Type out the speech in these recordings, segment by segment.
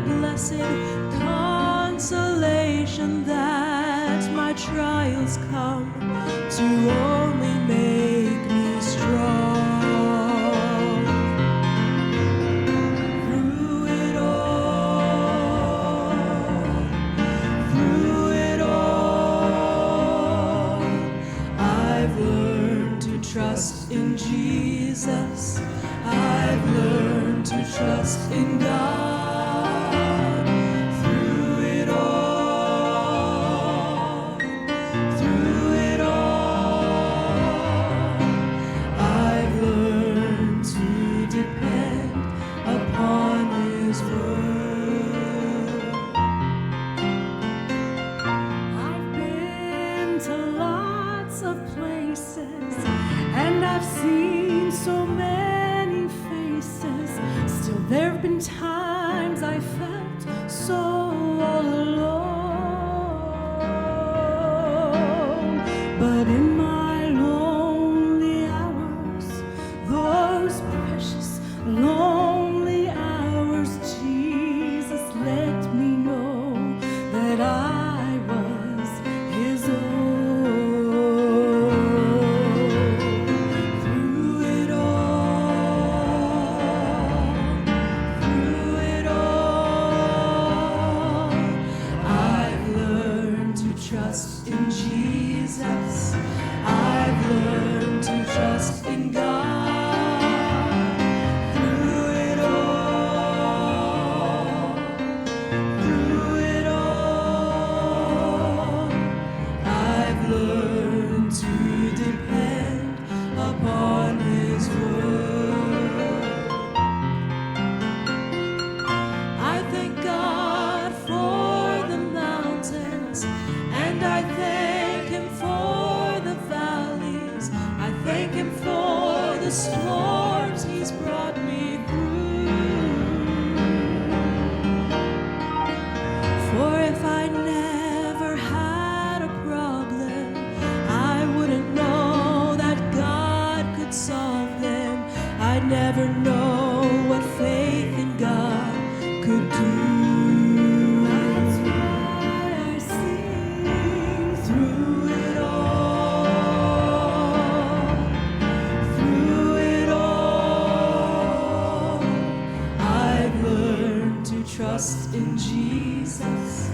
blessed consolation that my trials come to only make me strong. Through it all, I've learned to trust in Jesus. I've learned to trust in God. Through it all, I've learned to depend upon His word. I've been to lots of places, and I've seen so many faces. Still, there have been times I felt so all alone. But in my lonely hours, those precious lonely hours, Jesus let me know that I was His own. Through it all, I've learned to trust in Jesus. I've learned to trust in God. Through it all, I've learned to depend upon His word. I thank God for the mountains, and I thank Him for the valleys. I thank Him for the storms He's brought me through. For if I never had a problem, I wouldn't know that God could solve them. I'd never know what faith in God could do. That's why I sing through it all. I've learned to trust in Jesus.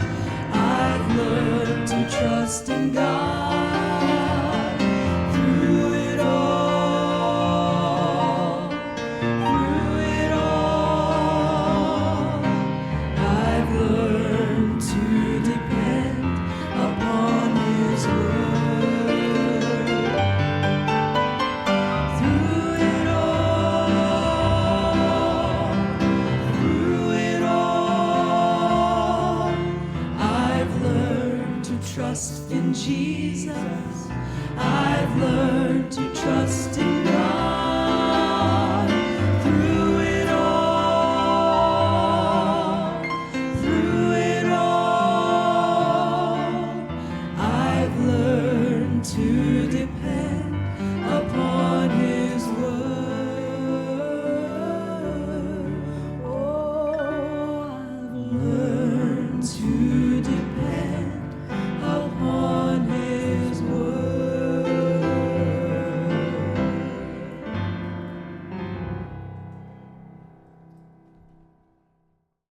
I've learned to trust in God. Through it all, I've learned to depend upon His word. Through it all, I've learned to trust in Jesus. I've learned to trust in